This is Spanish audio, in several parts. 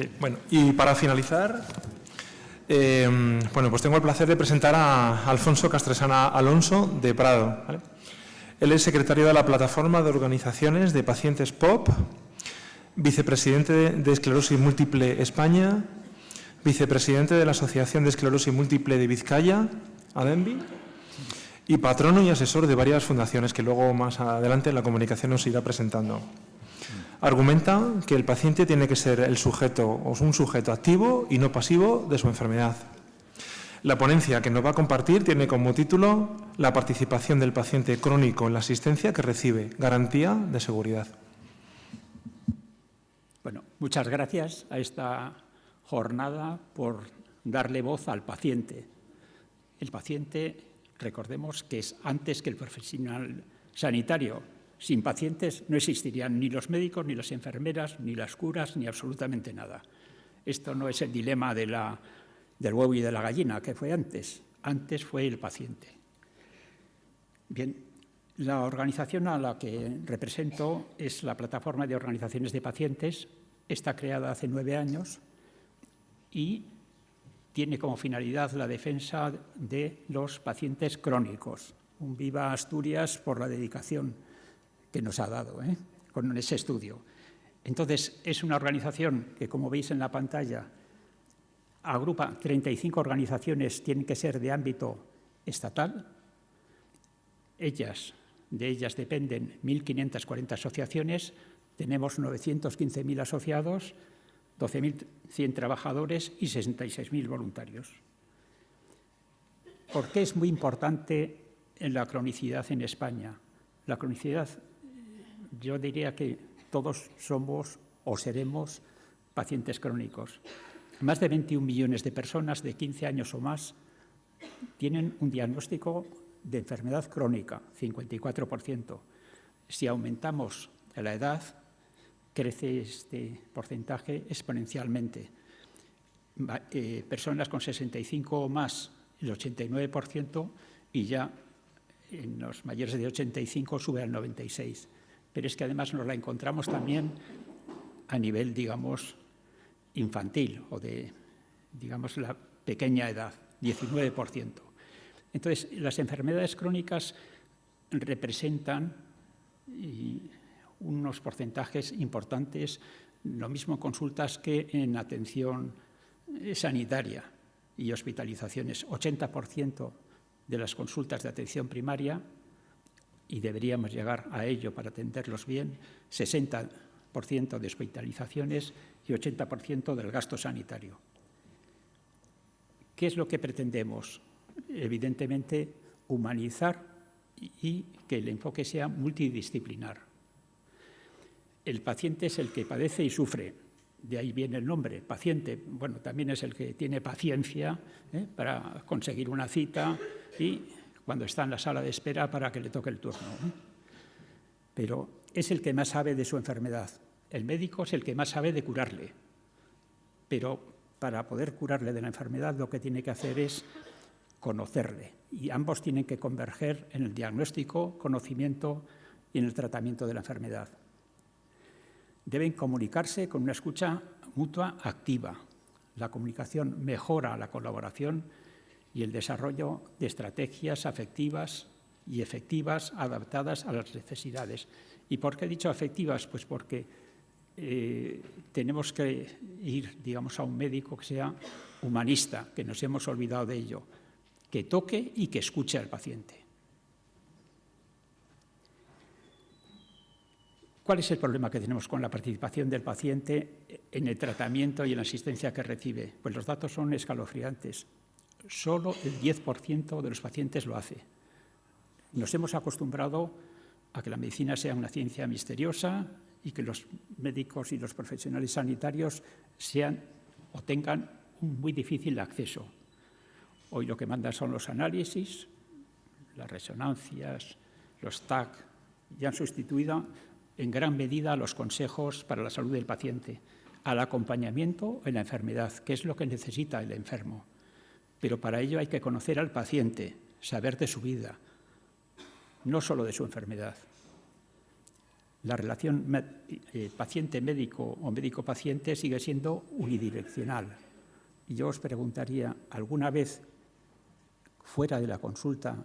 Sí, bueno, y para finalizar, pues tengo el placer de presentar a Alfonso Castresana Alonso de Prado, ¿vale? Él es secretario de la Plataforma de Organizaciones de Pacientes POP, vicepresidente de Esclerosis Múltiple España, vicepresidente de la Asociación de Esclerosis Múltiple de Vizcaya, ADEMVI, y patrono y asesor de varias fundaciones que luego más adelante en la comunicación nos irá presentando. Argumenta que el paciente tiene que ser el sujeto o un sujeto activo y no pasivo de su enfermedad. La ponencia que nos va a compartir tiene como título La participación del paciente crónico en la asistencia que recibe, garantía de seguridad. Bueno, muchas gracias a esta jornada por darle voz al paciente. El paciente, recordemos que es antes que el profesional sanitario. Sin pacientes no existirían ni los médicos, ni las enfermeras, ni las curas, ni absolutamente nada. Esto no es el dilema del huevo y de la gallina, que fue antes. Antes fue el paciente. Bien, la organización a la que represento es la Plataforma de Organizaciones de Pacientes. Está creada hace 9 años y tiene como finalidad la defensa de los pacientes crónicos. Un viva Asturias por la dedicación que nos ha dado con ese estudio. Entonces, es una organización que, como veis en la pantalla, agrupa 35 organizaciones, tienen que ser de ámbito estatal. De ellas dependen 1.540 asociaciones, tenemos 915.000 asociados, 12.100 trabajadores y 66.000 voluntarios. ¿Por qué es muy importante la cronicidad en España? La cronicidad, yo diría que todos somos o seremos pacientes crónicos. Más de 21 millones de personas de 15 años o más tienen un diagnóstico de enfermedad crónica, 54%. Si aumentamos la edad, crece este porcentaje exponencialmente. Personas con 65 o más, el 89%, y ya en los mayores de 85 sube al 96%. Pero es que además nos la encontramos también a nivel, digamos, infantil o de, digamos, la pequeña edad, 19%. Entonces, las enfermedades crónicas representan unos porcentajes importantes, lo mismo en consultas que en atención sanitaria y hospitalizaciones. 80% de las consultas de atención primaria, y deberíamos llegar a ello para atenderlos bien, 60% de hospitalizaciones y 80% del gasto sanitario. ¿Qué es lo que pretendemos? Evidentemente, humanizar y que el enfoque sea multidisciplinar. El paciente es el que padece y sufre, de ahí viene el nombre, paciente. Bueno, también es el que tiene paciencia para conseguir una cita y cuando está en la sala de espera para que le toque el turno. Pero es el que más sabe de su enfermedad. El médico es el que más sabe de curarle. Pero para poder curarle de la enfermedad lo que tiene que hacer es conocerle. Y ambos tienen que converger en el diagnóstico, conocimiento y en el tratamiento de la enfermedad. Deben comunicarse con una escucha mutua activa. La comunicación mejora la colaboración y el desarrollo de estrategias afectivas y efectivas adaptadas a las necesidades. ¿Y por qué he dicho afectivas? Pues porque tenemos que ir, digamos, a un médico que sea humanista, que nos hemos olvidado de ello, que toque y que escuche al paciente. ¿Cuál es el problema que tenemos con la participación del paciente en el tratamiento y en la asistencia que recibe? Pues los datos son escalofriantes. Solo el 10% de los pacientes lo hace. Nos hemos acostumbrado a que la medicina sea una ciencia misteriosa y que los médicos y los profesionales sanitarios sean o tengan un muy difícil acceso. Hoy lo que mandan son los análisis, las resonancias, los TAC, y han sustituido en gran medida los consejos para la salud del paciente, al acompañamiento en la enfermedad, que es lo que necesita el enfermo. Pero para ello hay que conocer al paciente, saber de su vida, no solo de su enfermedad. La relación paciente-médico o médico-paciente sigue siendo unidireccional. Y yo os preguntaría, ¿alguna vez fuera de la consulta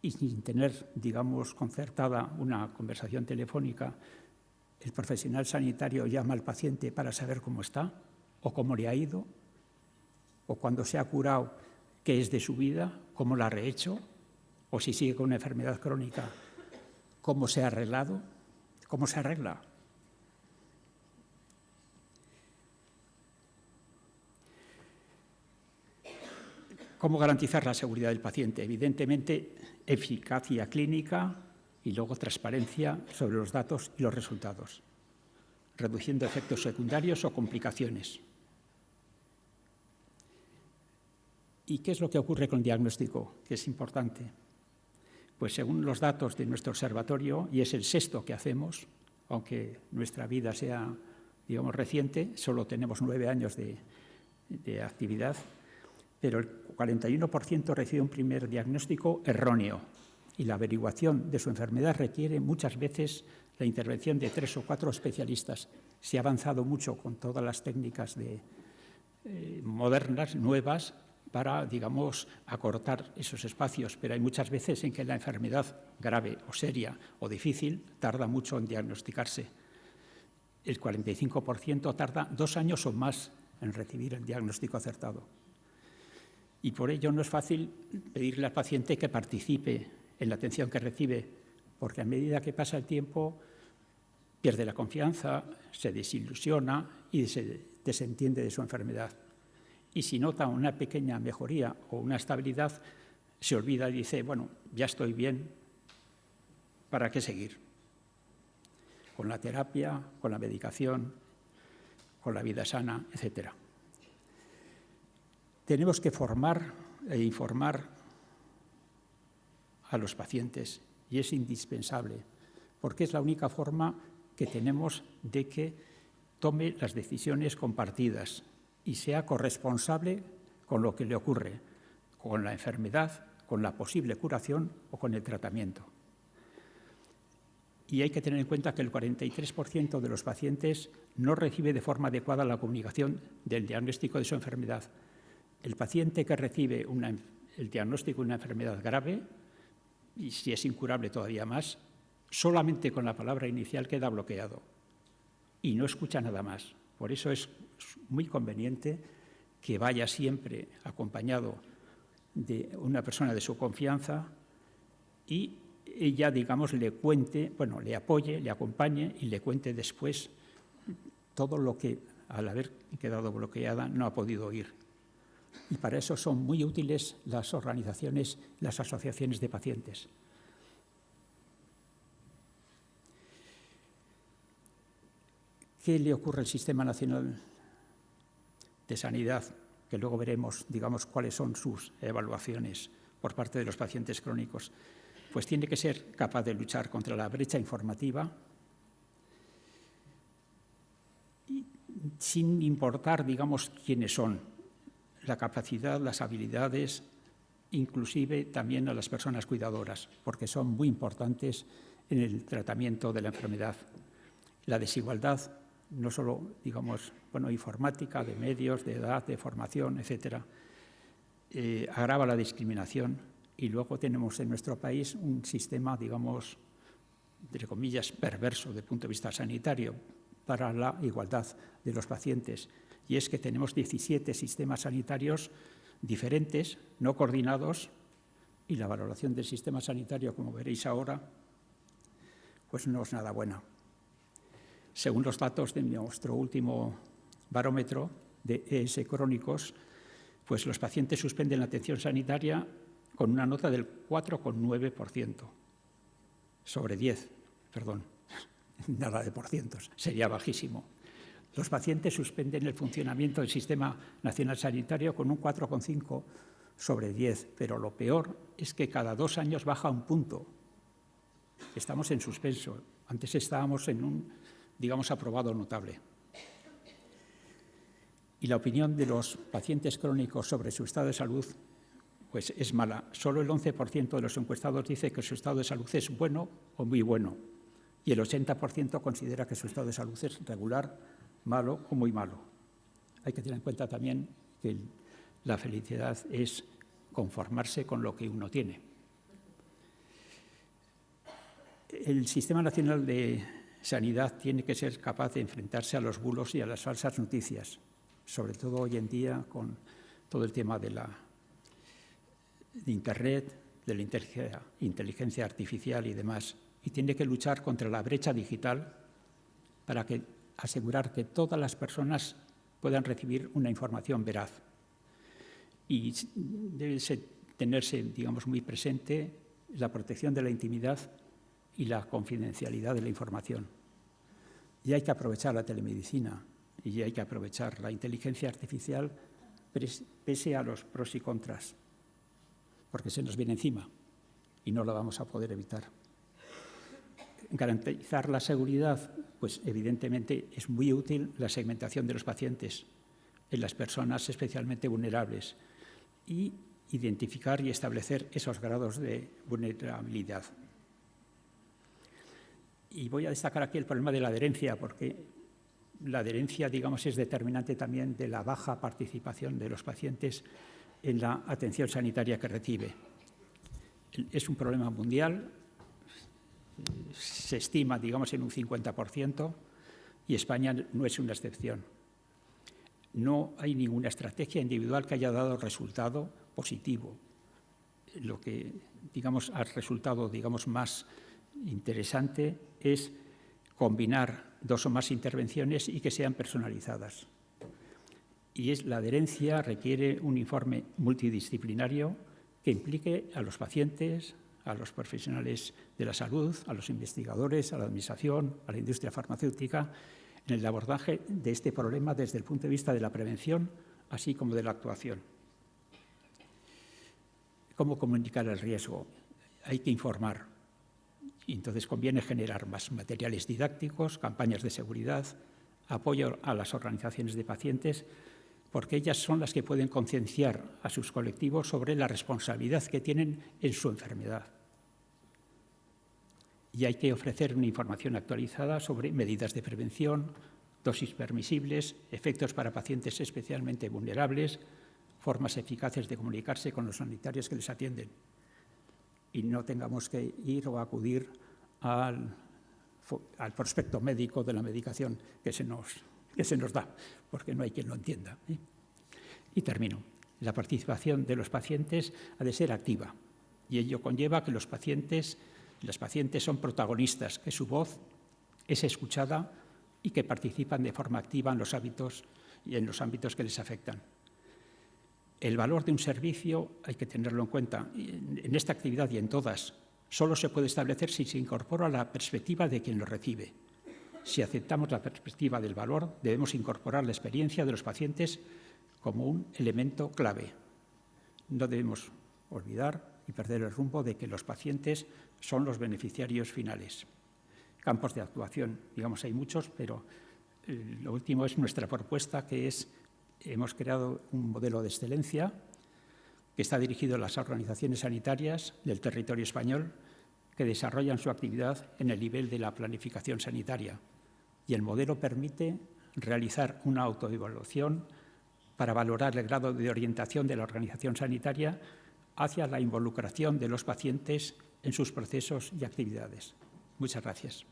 y sin tener, digamos, concertada una conversación telefónica, el profesional sanitario llama al paciente para saber cómo está o cómo le ha ido, o cuando se ha curado, qué es de su vida, cómo la ha rehecho, o si sigue con una enfermedad crónica, cómo se ha arreglado, cómo se arregla? ¿Cómo garantizar la seguridad del paciente? Evidentemente, eficacia clínica y luego transparencia sobre los datos y los resultados, reduciendo efectos secundarios o complicaciones. ¿Y qué es lo que ocurre con el diagnóstico? Que es importante. Pues según los datos de nuestro observatorio, y es el sexto que hacemos, aunque nuestra vida sea, digamos, reciente, solo tenemos 9 años de actividad, pero el 41% recibe un primer diagnóstico erróneo y la averiguación de su enfermedad requiere muchas veces la intervención de 3 o 4 especialistas. Se ha avanzado mucho con todas las técnicas modernas, nuevas, para, digamos, acortar esos espacios, pero hay muchas veces en que la enfermedad grave o seria o difícil tarda mucho en diagnosticarse. El 45% tarda 2 años o más en recibir el diagnóstico acertado. Y por ello no es fácil pedirle al paciente que participe en la atención que recibe, porque a medida que pasa el tiempo pierde la confianza, se desilusiona y se desentiende de su enfermedad. Y si nota una pequeña mejoría o una estabilidad, se olvida y dice, bueno, ya estoy bien, ¿para qué seguir? Con la terapia, con la medicación, con la vida sana, etc. Tenemos que formar e informar a los pacientes y es indispensable, porque es la única forma que tenemos de que tome las decisiones compartidas y sea corresponsable con lo que le ocurre, con la enfermedad, con la posible curación o con el tratamiento. Y hay que tener en cuenta que el 43% de los pacientes no recibe de forma adecuada la comunicación del diagnóstico de su enfermedad. El paciente que recibe el diagnóstico de una enfermedad grave, y si es incurable todavía más, solamente con la palabra inicial queda bloqueado y no escucha nada más. Por eso es muy conveniente que vaya siempre acompañado de una persona de su confianza y ella, digamos, le cuente, bueno, le apoye, le acompañe y le cuente después todo lo que, al haber quedado bloqueada, no ha podido oír. Y para eso son muy útiles las organizaciones, las asociaciones de pacientes. ¿Qué le ocurre al Sistema Nacional de Sanidad? Que luego veremos, digamos, cuáles son sus evaluaciones por parte de los pacientes crónicos. Pues tiene que ser capaz de luchar contra la brecha informativa sin importar, digamos, quiénes son, la capacidad, las habilidades, inclusive también a las personas cuidadoras, porque son muy importantes en el tratamiento de la enfermedad. La desigualdad, no solo, digamos, bueno, informática, de medios, de edad, de formación, etcétera, agrava la discriminación y luego tenemos en nuestro país un sistema, digamos, entre comillas, perverso desde el punto de vista sanitario para la igualdad de los pacientes. Y es que tenemos 17 sistemas sanitarios diferentes, no coordinados, y la valoración del sistema sanitario, como veréis ahora, pues no es nada buena. Según los datos de nuestro último barómetro de ES crónicos, pues los pacientes suspenden la atención sanitaria con una nota del 4,9% sobre 10, perdón, nada de porcientos, sería bajísimo. Los pacientes suspenden el funcionamiento del Sistema Nacional Sanitario con un 4,5 sobre 10, pero lo peor es que cada 2 años baja un punto. Estamos en suspenso. Antes estábamos en un, digamos, aprobado notable. Y la opinión de los pacientes crónicos sobre su estado de salud pues es mala. Solo el 11% de los encuestados dice que su estado de salud es bueno o muy bueno. y el 80% considera que su estado de salud es regular, malo o muy malo. Hay que tener en cuenta también que la felicidad es conformarse con lo que uno tiene. El Sistema Nacional de Sanidad tiene que ser capaz de enfrentarse a los bulos y a las falsas noticias, sobre todo hoy en día con todo el tema de Internet, de la inteligencia artificial y demás. Y tiene que luchar contra la brecha digital para asegurar que todas las personas puedan recibir una información veraz. Y debe tenerse, digamos, muy presente la protección de la intimidad y la confidencialidad de la información. Y hay que aprovechar la telemedicina y hay que aprovechar la inteligencia artificial pese a los pros y contras, porque se nos viene encima y no la vamos a poder evitar. Garantizar la seguridad, pues evidentemente es muy útil la segmentación de los pacientes en las personas especialmente vulnerables y identificar y establecer esos grados de vulnerabilidad. Y voy a destacar aquí el problema de la adherencia, porque la adherencia, digamos, es determinante también de la baja participación de los pacientes en la atención sanitaria que recibe. Es un problema mundial, se estima, digamos, en un 50%, y España no es una excepción. No hay ninguna estrategia individual que haya dado resultado positivo. Lo que, digamos, ha resultado, digamos, más interesante es combinar dos o más intervenciones y que sean personalizadas. Y la adherencia requiere un informe multidisciplinario que implique a los pacientes, a los profesionales de la salud, a los investigadores, a la administración, a la industria farmacéutica, en el abordaje de este problema desde el punto de vista de la prevención, así como de la actuación. ¿Cómo comunicar el riesgo? Hay que informar. Y entonces conviene generar más materiales didácticos, campañas de seguridad, apoyo a las organizaciones de pacientes, porque ellas son las que pueden concienciar a sus colectivos sobre la responsabilidad que tienen en su enfermedad. Y hay que ofrecer una información actualizada sobre medidas de prevención, dosis permisibles, efectos para pacientes especialmente vulnerables, formas eficaces de comunicarse con los sanitarios que les atienden. Y no tengamos que ir o acudir al prospecto médico de la medicación que se nos da, porque no hay quien lo entienda. Y termino. La participación de los pacientes ha de ser activa, y ello conlleva que los pacientes son protagonistas, que su voz es escuchada y que participan de forma activa en los hábitos y en los ámbitos que les afectan. El valor de un servicio hay que tenerlo en cuenta. En esta actividad y en todas, solo se puede establecer si se incorpora la perspectiva de quien lo recibe. Si aceptamos la perspectiva del valor, debemos incorporar la experiencia de los pacientes como un elemento clave. No debemos olvidar y perder el rumbo de que los pacientes son los beneficiarios finales. Campos de actuación, digamos, hay muchos, pero lo último es nuestra propuesta, que es, hemos creado un modelo de excelencia que está dirigido a las organizaciones sanitarias del territorio español que desarrollan su actividad en el nivel de la planificación sanitaria. Y el modelo permite realizar una autoevaluación para valorar el grado de orientación de la organización sanitaria hacia la involucración de los pacientes en sus procesos y actividades. Muchas gracias.